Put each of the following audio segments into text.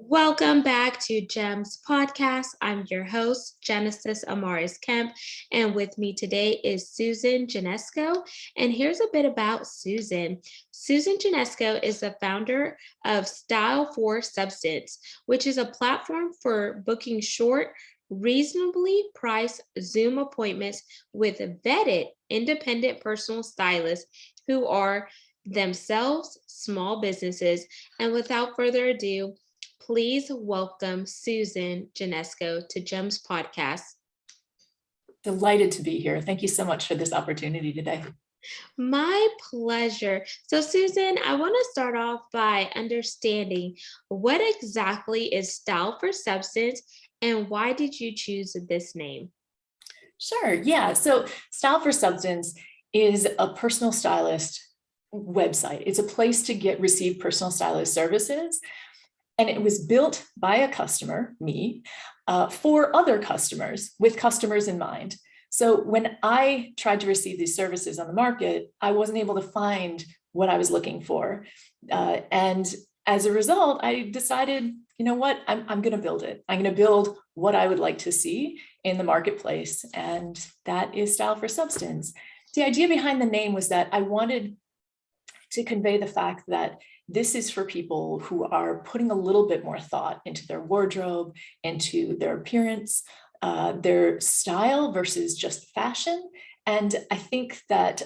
Welcome back to GEMS Podcast. I'm your host, Genesis Amaris Kemp, and with me today is Susan Janeczko. And here's a bit about Susan. Susan Janeczko is the founder of Style for Substance, which is a platform for booking short, reasonably priced Zoom appointments with vetted independent personal stylists who are themselves small businesses. And without further ado, please welcome Susan Janeczko to GEMS Podcast. Delighted to be here. Thank you so much for this opportunity today. My pleasure. So Susan, I want to start off by understanding what exactly is Style for Substance and why did you choose this name? Sure. Yeah. So Style for Substance is a personal stylist website. It's a place to receive personal stylist services. And it was built by a customer, me, for other customers, with customers in mind. So when I tried to receive these services on the market, I wasn't able to find what I was looking for. And as a result, I decided, you know what, I'm going to build it. I'm going to build what I would like to see in the marketplace. And that is Style for Substance. The idea behind the name was that I wanted to convey the fact that this is for people who are putting a little bit more thought into their wardrobe, into their appearance, their style versus just fashion. And I think that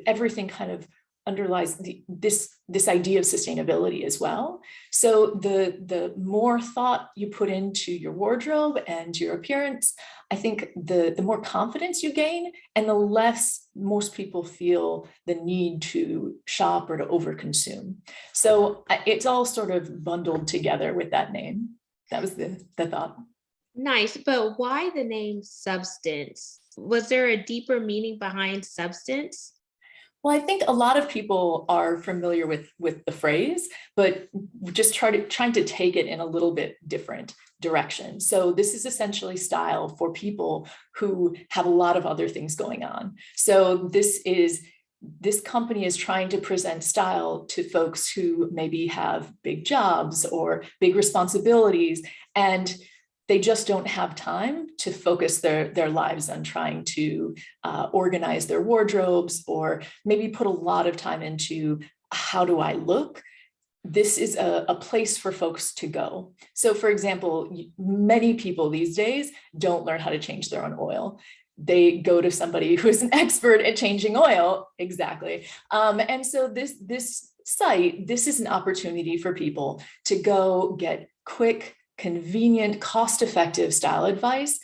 everything kind of underlies this idea of sustainability as well. So the more thought you put into your wardrobe and your appearance, I think the more confidence you gain and the less most people feel the need to shop or to overconsume. So it's all sort of bundled together with that name. That was the thought. Nice, but why the name Substance? Was there a deeper meaning behind substance? Well, I think a lot of people are familiar with the phrase, but just trying to take it in a little bit different direction. So this is essentially style for people who have a lot of other things going on. So this company is trying to present style to folks who maybe have big jobs or big responsibilities, and they just don't have time to focus their lives on trying to organize their wardrobes or maybe put a lot of time into how do I look. This is a place for folks to go. So for example, many people these days don't learn how to change their own oil. They go to somebody who is an expert at changing oil. Exactly. And so this site, this is an opportunity for people to go get quick, convenient, cost-effective style advice,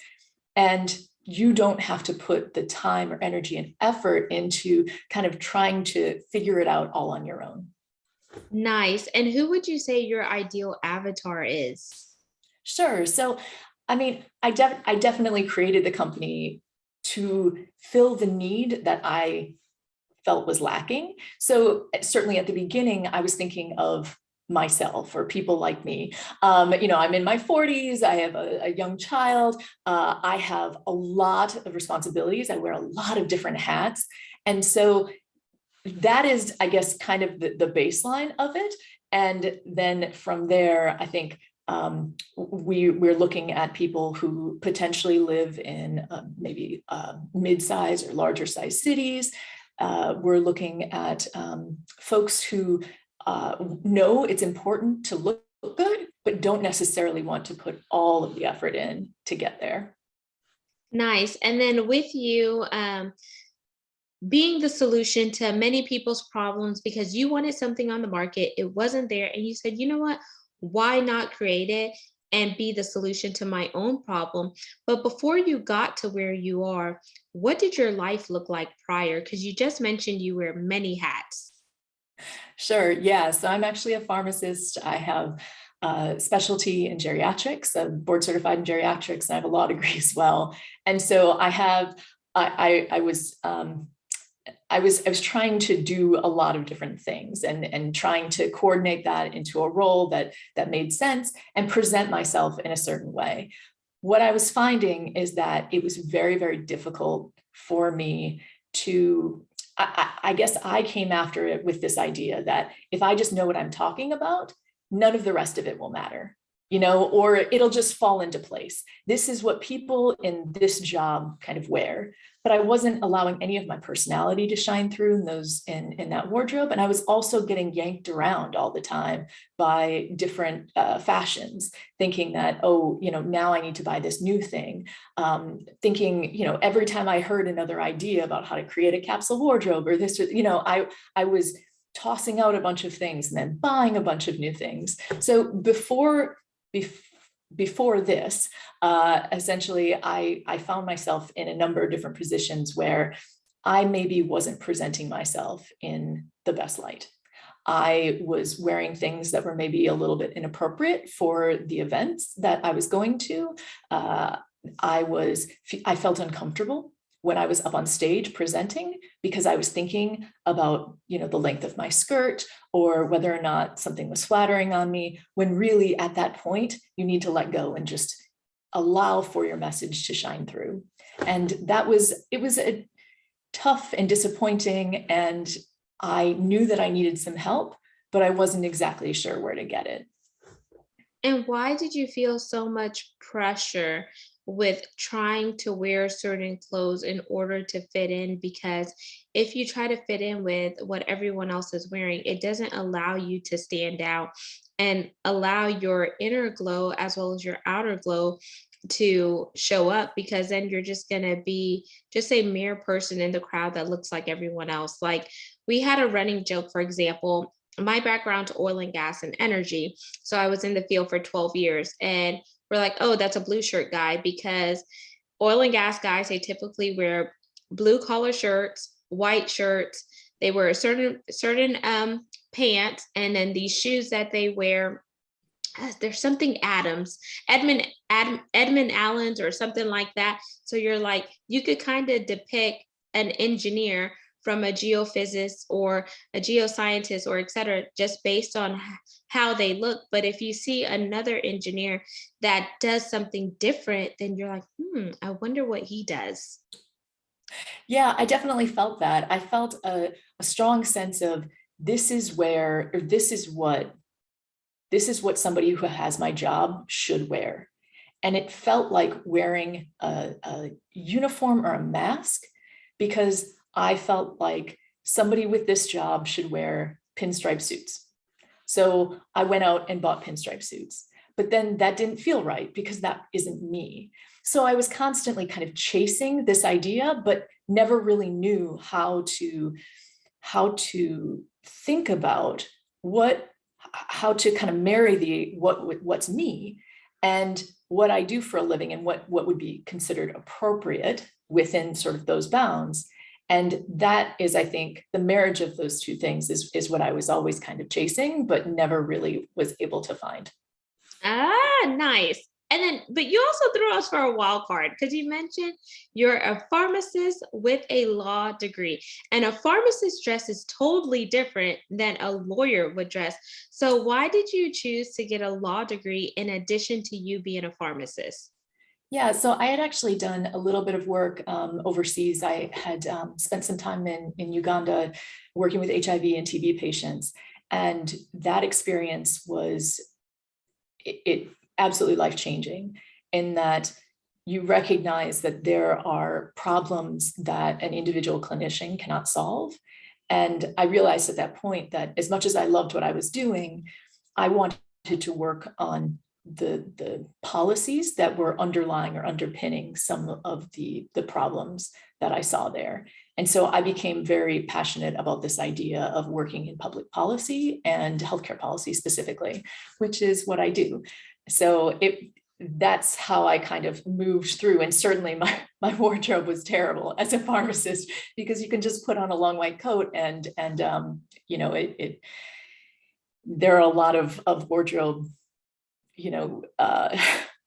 and you don't have to put the time or energy and effort into kind of trying to figure it out all on your own. Nice. And who would you say your ideal avatar is? Sure. So, I mean, I definitely created the company to fill the need that I felt was lacking. So certainly at the beginning, I was thinking of myself or people like me. I'm in my 40s. I have a young child. I have a lot of responsibilities. I wear a lot of different hats. And so that is, I guess, kind of the baseline of it. And then from there, I think we're looking at people who potentially live in maybe mid-size or larger size cities. We're looking at folks who know it's important to look good, but don't necessarily want to put all of the effort in to get there. Nice. And then with you being the solution to many people's problems because you wanted something on the market, it wasn't there, and you said, you know what, why not create it and be the solution to my own problem? But before you got to where you are, what did your life look like prior? Because you just mentioned you wear many hats. Sure. Yeah. So I'm actually a pharmacist. I have a specialty in geriatrics. I'm board certified in geriatrics, and I have a law degree as well. And so I was trying to do a lot of different things and trying to coordinate that into a role that made sense and present myself in a certain way. What I was finding is that it was very, very difficult for me to I guess I came after it with this idea that if I just know what I'm talking about, none of the rest of it will matter, or it'll just fall into place. This is what people in this job kind of wear. But I wasn't allowing any of my personality to shine through in that wardrobe. And I was also getting yanked around all the time by different fashions, thinking that, oh, now I need to buy this new thing. Thinking, every time I heard another idea about how to create a capsule wardrobe or this, I was tossing out a bunch of things and then buying a bunch of new things. So before this, essentially, I found myself in a number of different positions where I maybe wasn't presenting myself in the best light. I was wearing things that were maybe a little bit inappropriate for the events that I was going to. I felt uncomfortable when I was up on stage presenting because I was thinking about, the length of my skirt or whether or not something was flattering on me, when really at that point, you need to let go and just allow for your message to shine through. And it was a tough and disappointing, and I knew that I needed some help, but I wasn't exactly sure where to get it. And why did you feel so much pressure with trying to wear certain clothes in order to fit in? Because if you try to fit in with what everyone else is wearing, it doesn't allow you to stand out and allow your inner glow as well as your outer glow to show up, because then you're just going to be just a mere person in the crowd that looks like everyone else. Like, we had a running joke, for example. My background, oil and gas and energy. So I was in the field for 12 years, and we're like, oh, that's a blue shirt guy, because oil and gas guys, they typically wear blue collar shirts, white shirts. They wear certain pants, and then these shoes that they wear. There's something Edmund Allen's or something like that. So you're like, you could kind of depict an engineer from a geophysicist or a geoscientist or et cetera, just based on how they look. But if you see another engineer that does something different, then you're like, I wonder what he does. Yeah, I definitely felt that. I felt a strong sense of this is what somebody who has my job should wear. And it felt like wearing a uniform or a mask, because I felt like somebody with this job should wear pinstripe suits. So I went out and bought pinstripe suits, but then that didn't feel right because that isn't me. So I was constantly kind of chasing this idea, but never really knew how to think about how to kind of marry what's me and what I do for a living and what would be considered appropriate within sort of those bounds. And that is, I think, the marriage of those two things is what I was always kind of chasing, but never really was able to find. Ah, nice. And then, but you also threw us for a wild card because you mentioned you're a pharmacist with a law degree, and a pharmacist dress is totally different than a lawyer would dress. So, why did you choose to get a law degree in addition to you being a pharmacist? Yeah, so I had actually done a little bit of work overseas. I had spent some time in Uganda working with HIV and TB patients. And that experience was it absolutely life-changing, in that you recognize that there are problems that an individual clinician cannot solve. And I realized at that point that as much as I loved what I was doing, I wanted to work on the policies that were underlying or underpinning some of the problems that I saw there. And so I became very passionate about this idea of working in public policy and healthcare policy specifically, which is what I do. So that's how I kind of moved through. And certainly my wardrobe was terrible as a pharmacist, because you can just put on a long white coat and there are a lot of wardrobe,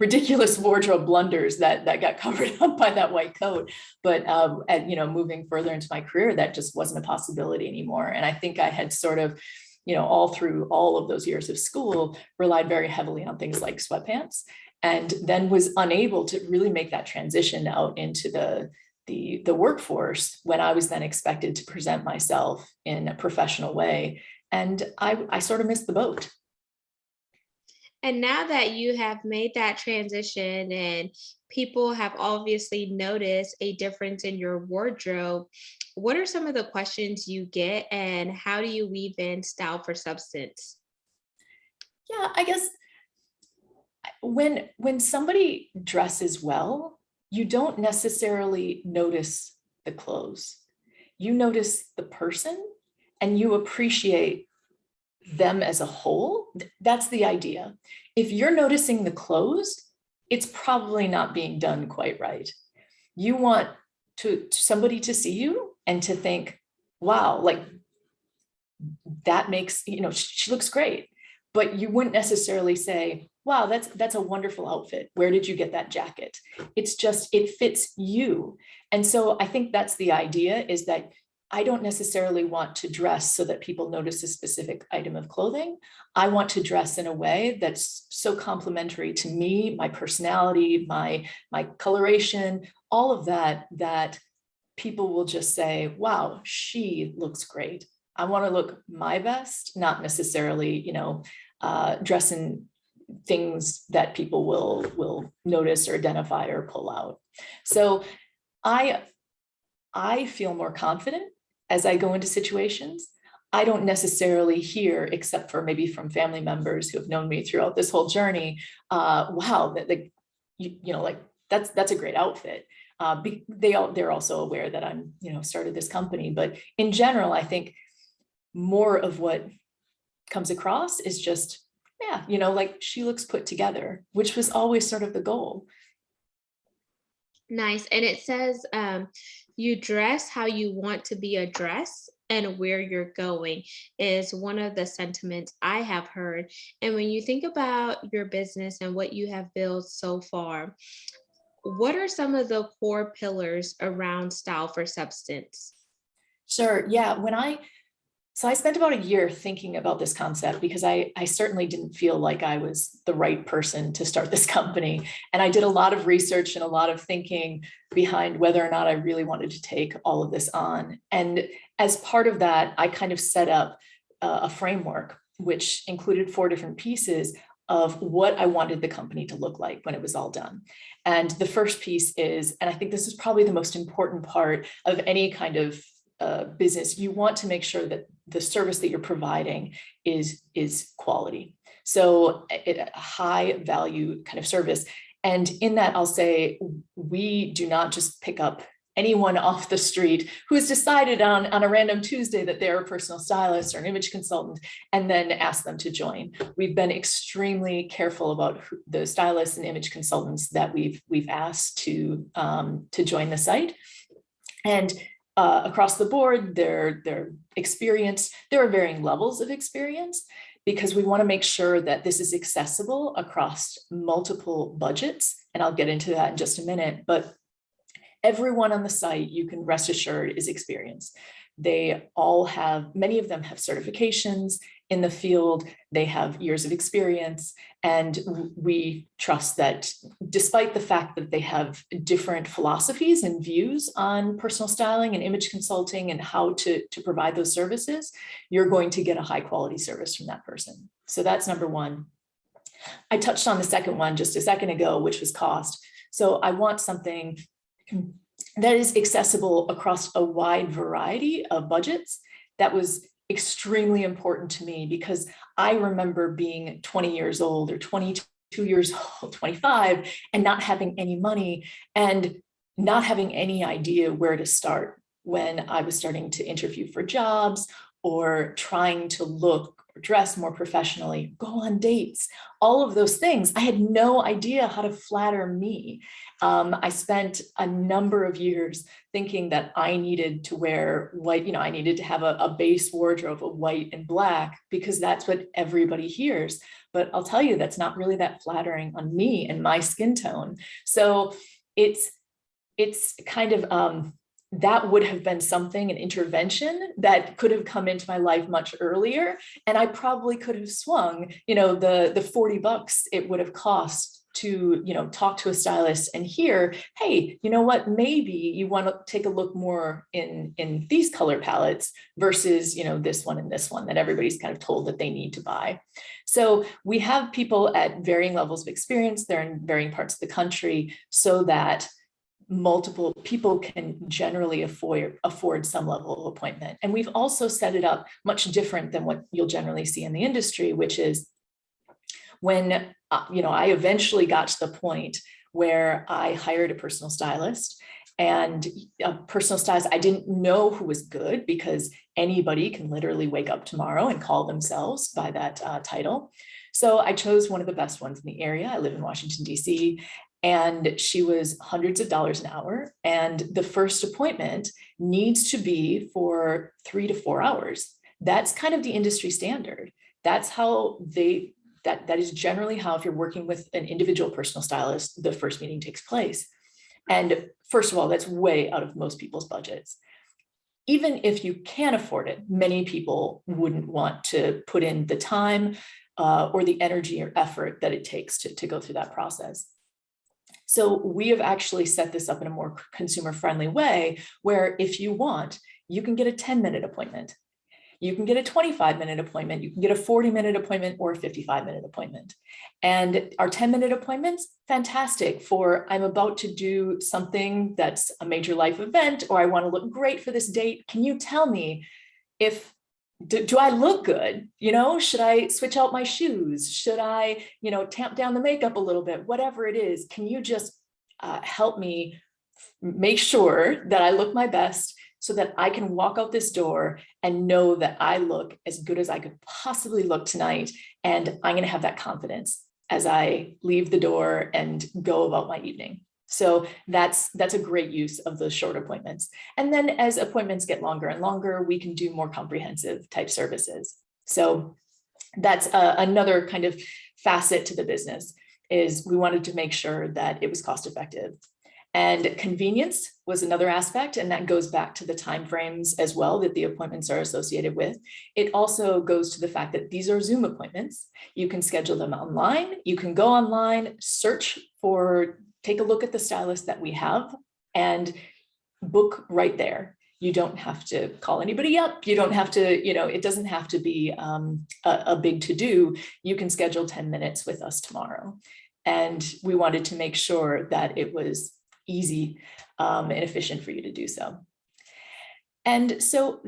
ridiculous wardrobe blunders that got covered up by that white coat. But moving further into my career, that just wasn't a possibility anymore. And I think I had sort of, all through all of those years of school, relied very heavily on things like sweatpants, and then was unable to really make that transition out into the workforce when I was then expected to present myself in a professional way. And I sort of missed the boat. And now that you have made that transition and people have obviously noticed a difference in your wardrobe, what are some of the questions you get and how do you weave in style for substance? Yeah, I guess when somebody dresses well, you don't necessarily notice the clothes. You notice the person and you appreciate them as a whole. That's the idea. If you're noticing the clothes, it's probably not being done quite right. You want somebody to see you and to think, wow, like that makes, she looks great. But you wouldn't necessarily say, wow, that's a wonderful outfit. Where did you get that jacket? It's just, it fits you. And so I think that's the idea, is that I don't necessarily want to dress so that people notice a specific item of clothing. I want to dress in a way that's so complementary to me, my personality, my coloration, all of that, that people will just say, wow, she looks great. I want to look my best, not necessarily, dress in things that people will notice or identify or pull out. So I feel more confident as I go into situations. I don't necessarily hear, except for maybe from family members who have known me throughout this whole journey, wow, that like, like that's a great outfit. They're also aware that I'm, started this company, but in general, I think more of what comes across is just, yeah, like she looks put together, which was always sort of the goal. Nice. And it says you dress how you want to be addressed and where you're going is one of the sentiments I have heard. And when you think about your business and what you have built so far, what are some of the core pillars around style for substance? Sure. Yeah. So I spent about a year thinking about this concept because I certainly didn't feel like I was the right person to start this company. And I did a lot of research and a lot of thinking behind whether or not I really wanted to take all of this on. And as part of that, I kind of set up a framework, which included 4 different pieces of what I wanted the company to look like when it was all done. And the first piece is, and I think this is probably the most important part of any kind of business, you want to make sure that the service that you're providing is quality. So a high value kind of service. And in that, I'll say, we do not just pick up anyone off the street who has decided on a random Tuesday that they're a personal stylist or an image consultant and then ask them to join. We've been extremely careful about the stylists and image consultants that we've asked to join the site. And across the board, their experience, there are varying levels of experience because we want to make sure that this is accessible across multiple budgets. And I'll get into that in just a minute, but everyone on the site, you can rest assured, is experienced. They all have, many of them have certifications in the field, they have years of experience, and we trust that despite the fact that they have different philosophies and views on personal styling and image consulting and how to provide those services, you're going to get a high quality service from that person. So that's number one. I touched on the second one just a second ago, which was cost. So I want something that is accessible across a wide variety of budgets. That was extremely important to me because I remember being 20 years old or 22 years old, 25, and not having any money and not having any idea where to start when I was starting to interview for jobs or trying to look or dress more professionally, go on dates, all of those things. I had no idea how to flatter me. I spent a number of years thinking that I needed to wear white, I needed to have a base wardrobe of white and black because that's what everybody hears. But I'll tell you, that's not really that flattering on me and my skin tone. So it's kind of, that would have been something, an intervention that could have come into my life much earlier. And I probably could have swung, the $40 it would have cost to, talk to a stylist and hear, hey, you know what, maybe you want to take a look more in these color palettes versus, this one and this one that everybody's kind of told that they need to buy. So we have people at varying levels of experience. They're in varying parts of the country so that multiple people can generally afford some level of appointment. And we've also set it up much different than what you'll generally see in the industry, which is when, I eventually got to the point where I hired a personal stylist. And a personal stylist, I didn't know who was good because anybody can literally wake up tomorrow and call themselves by that title. So I chose one of the best ones in the area. I live in Washington, D.C., and she was hundreds of dollars an hour. And the first appointment needs to be for 3 to 4 hours. That's kind of the industry standard. That's how that is generally how, if you're working with an individual personal stylist, the first meeting takes place. And first of all, that's way out of most people's budgets. Even if you can afford it, many people wouldn't want to put in the time or the energy or effort that it takes to go through that process. So we have actually set this up in a more consumer-friendly way, where if you want, you can get a 10-minute appointment. You can get a 25-minute appointment, you can get a 40-minute appointment or a 55-minute appointment. And our 10-minute appointments, fantastic for, I'm about to do something that's a major life event, or I want to look great for this date. Can you tell me if, do I look good? Should I switch out my shoes? Should I, tamp down the makeup a little bit? Whatever it is, can you just help me make sure that I look my best, so that I can walk out this door and know that I look as good as I could possibly look tonight. And I'm going to have that confidence as I leave the door and go about my evening. So that's a great use of those short appointments. And then as appointments get longer and longer, we can do more comprehensive type services. So that's another kind of facet to the business, is we wanted to make sure that it was cost effective. And convenience was another aspect, and that goes back to the timeframes as well that the appointments are associated with. It also goes to the fact that these are Zoom appointments. You can schedule them online. You can go online, take a look at the stylist that we have, and book right there. You don't have to call anybody up. You don't have to, it doesn't have to be a big to-do. You can schedule 10 minutes with us tomorrow. And we wanted to make sure that it was easy and efficient for you to do so. And so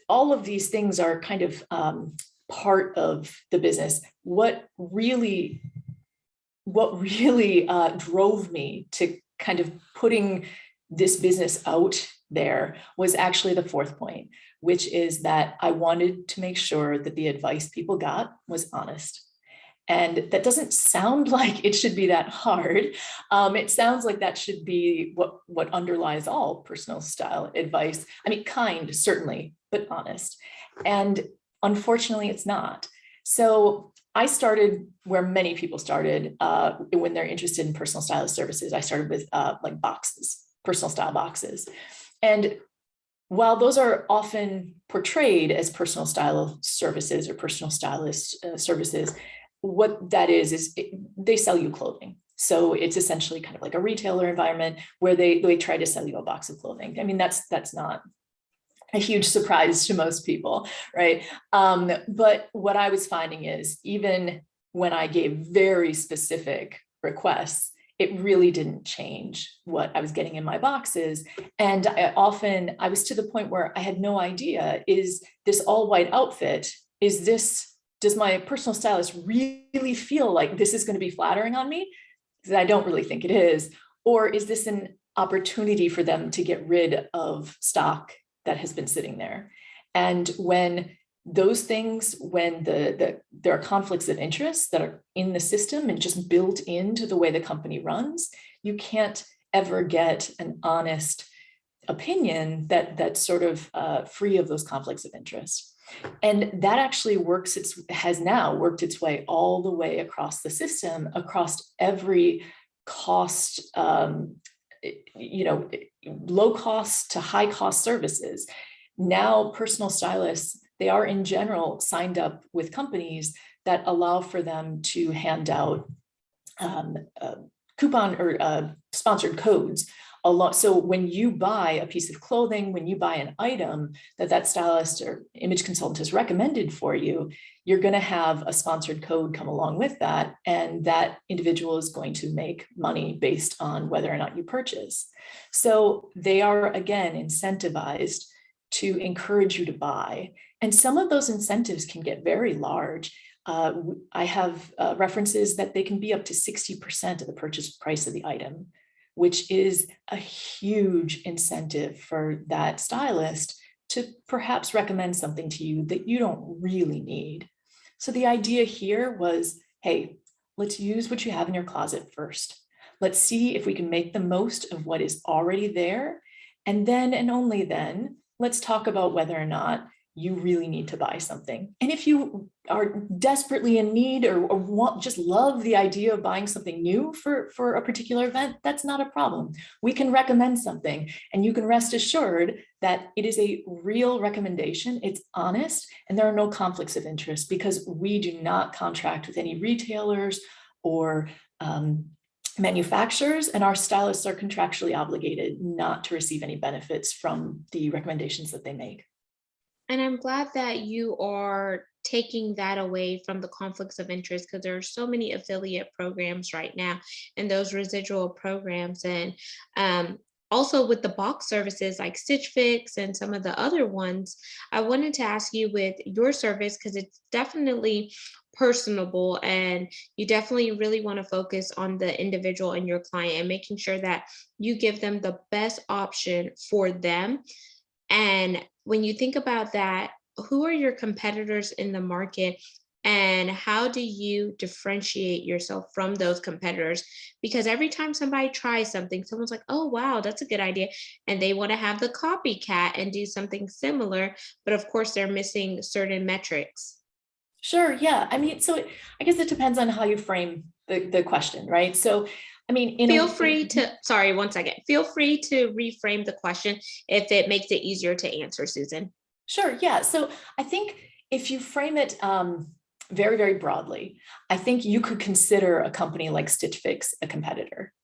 all of these things are kind of part of the business. What really drove me to kind of putting this business out there was actually the fourth point, which is that I wanted to make sure that the advice people got was honest. And that doesn't sound like it should be that hard. It sounds like that should be what underlies all personal style advice. I mean, kind, certainly, but honest. And unfortunately, it's not. So I started where many people started when they're interested in personal stylist services. I started with like boxes, personal style boxes. And while those are often portrayed as personal style services or personal stylist services, what that is they sell you clothing. So it's essentially kind of like a retailer environment where they try to sell you a box of clothing. I mean, that's not a huge surprise to most people, right? But what I was finding is, even when I gave very specific requests, it really didn't change what I was getting in my boxes. And I was to the point where I had no idea, is this all white outfit, does my personal stylist really feel like this is going to be flattering on me? Because I don't really think it is. Or is this an opportunity for them to get rid of stock that has been sitting there? And when those things, when there are conflicts of interest that are in the system and just built into the way the company runs, you can't ever get an honest opinion that's sort of free of those conflicts of interest. And that actually has now worked its way all the way across the system, across every cost low cost to high cost services. Now, personal stylists, they are in general signed up with companies that allow for them to hand out coupon or sponsored codes a lot. So when you buy a piece of clothing, when you buy an item that stylist or image consultant has recommended for you, you're going to have a sponsored code come along with that. And that individual is going to make money based on whether or not you purchase. So they are, again, incentivized to encourage you to buy. And some of those incentives can get very large. I have references that they can be up to 60% of the purchase price of the item, which is a huge incentive for that stylist to perhaps recommend something to you that you don't really need. So the idea here was, hey, let's use what you have in your closet first. Let's see if we can make the most of what is already there. And then, and only then, let's talk about whether or not you really need to buy something. And if you are desperately in need or just love the idea of buying something new for a particular event, that's not a problem. We can recommend something, and you can rest assured that it is a real recommendation. It's honest, and there are no conflicts of interest because we do not contract with any retailers or manufacturers, and our stylists are contractually obligated not to receive any benefits from the recommendations that they make. And I'm glad that you are taking that away from the conflicts of interest, because there are so many affiliate programs right now and those residual programs. And also with the box services like Stitch Fix and some of the other ones, I wanted to ask you with your service, because it's definitely personable and you definitely really want to focus on the individual and your client and making sure that you give them the best option for them. And when you think about that, who are your competitors in the market and how do you differentiate yourself from those competitors? Because every time somebody tries something, someone's like, oh, wow, that's a good idea. And they want to have the copycat and do something similar. But of course, they're missing certain metrics. Sure, yeah. I mean, so I guess it depends on how you frame the question, right? So, I mean, Feel free to, sorry, one second. Feel free to reframe the question if it makes it easier to answer, Susan. Sure, yeah. So I think if you frame it very, very broadly, I think you could consider a company like Stitch Fix a competitor.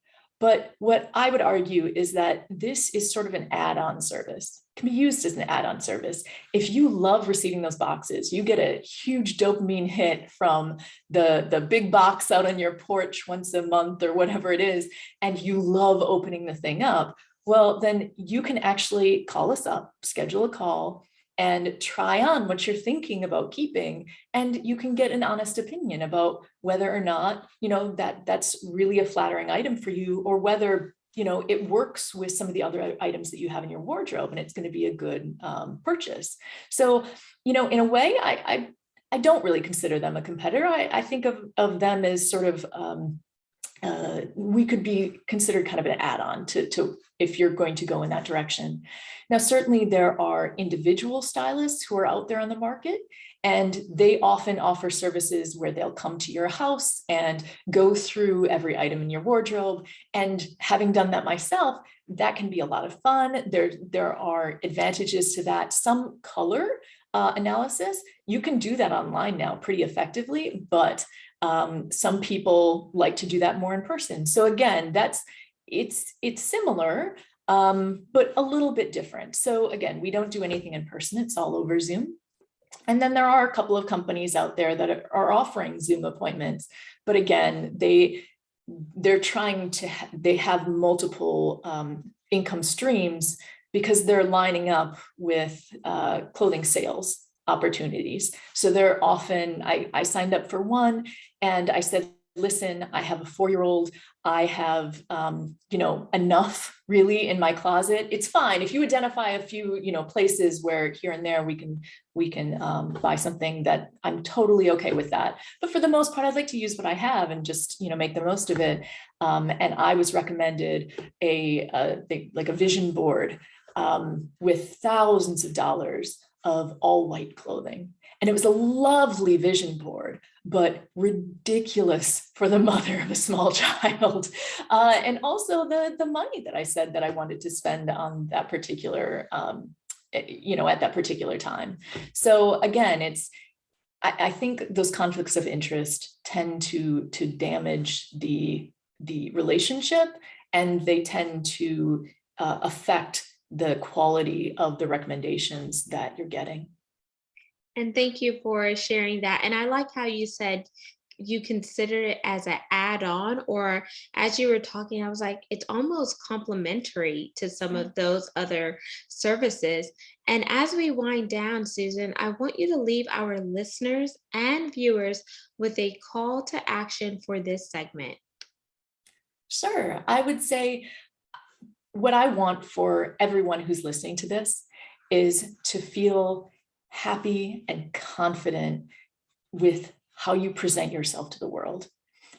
But what I would argue is that this is sort of an add-on service. It can be used as an add-on service. If you love receiving those boxes, you get a huge dopamine hit from the big box out on your porch once a month or whatever it is, and you love opening the thing up, well, then you can actually call us up, schedule a call, and try on what you're thinking about keeping, and you can get an honest opinion about whether or not that's really a flattering item for you, or whether it works with some of the other items that you have in your wardrobe and it's going to be a good purchase. So in a way, I don't really consider them a competitor. I think of them as sort of we could be considered kind of an add-on to if you're going to go in that direction. Now, certainly there are individual stylists who are out there on the market, and they often offer services where they'll come to your house and go through every item in your wardrobe. And having done that myself, that can be a lot of fun. There are advantages to that. Some color analysis, you can do that online now pretty effectively, but some people like to do that more in person. So again, it's similar, but a little bit different. So again, we don't do anything in person. It's all over Zoom. And then there are a couple of companies out there that are offering Zoom appointments, but again, they're trying to, they have multiple income streams because they're lining up with clothing sales opportunities. So they're often, I signed up for one and I said, listen, I have a 4-year-old. I have, enough really in my closet. It's fine if you identify a few, places where here and there we can buy something, that I'm totally okay with that. But for the most part, I'd like to use what I have and just, make the most of it. And I was recommended a vision board with thousands of dollars of all white clothing. And it was a lovely vision board, but ridiculous for the mother of a small child. And also the money that I said that I wanted to spend on that particular, at that particular time. So again, I think those conflicts of interest tend to damage the relationship, and they tend to affect the quality of the recommendations that you're getting. And thank you for sharing that. And I like how you said you consider it as an add-on, or as you were talking, I was like, it's almost complementary to some of those other services. And as we wind down, Susan, I want you to leave our listeners and viewers with a call to action for this segment. Sure. I would say what I want for everyone who's listening to this is to feel happy and confident with how you present yourself to the world.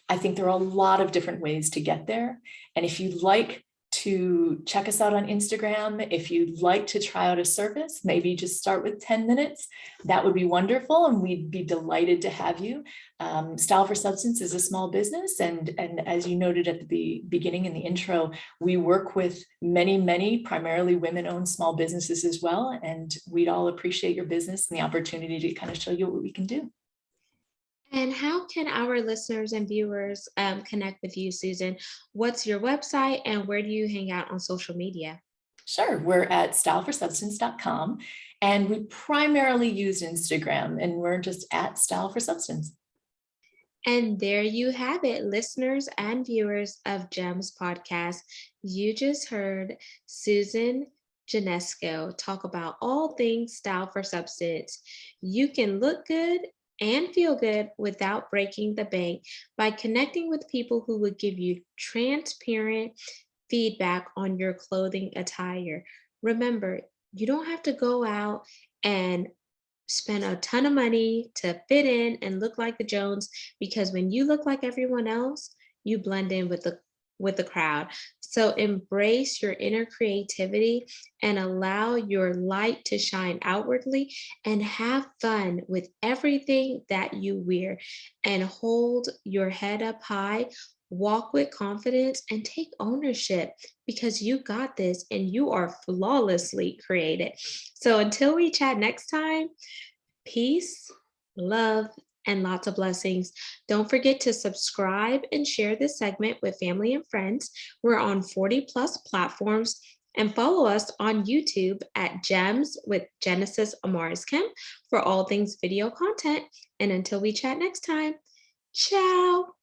I think there are a lot of different ways to get there. And if you'd like to check us out on Instagram, if you'd like to try out a service, maybe just start with 10 minutes, that would be wonderful. And we'd be delighted to have you. Style for Substance is a small business. And as you noted at the beginning in the intro, we work with many, primarily women-owned small businesses as well. And we'd all appreciate your business and the opportunity to kind of show you what we can do. And how can our listeners and viewers connect with you, Susan? What's your website and where do you hang out on social media? Sure. We're at styleforsubstance.com, and we primarily use Instagram, and we're just at Style for Substance. And there you have it, listeners and viewers of GEMS podcast. You just heard Susan Janeczko talk about all things style for substance. You can look good and feel good without breaking the bank by connecting with people who would give you transparent feedback on your clothing attire. Remember, you don't have to go out and spend a ton of money to fit in and look like the Jones, because when you look like everyone else, you blend in with the crowd. So embrace your inner creativity and allow your light to shine outwardly, and have fun with everything that you wear, and hold your head up high. Walk with confidence and take ownership, because you got this and you are flawlessly created. So until we chat next time, peace, love, and lots of blessings. Don't forget to subscribe and share this segment with family and friends. We're on 40 plus platforms, and follow us on YouTube at Gems with Genesis Amaris Kemp for all things video content. And until we chat next time, ciao.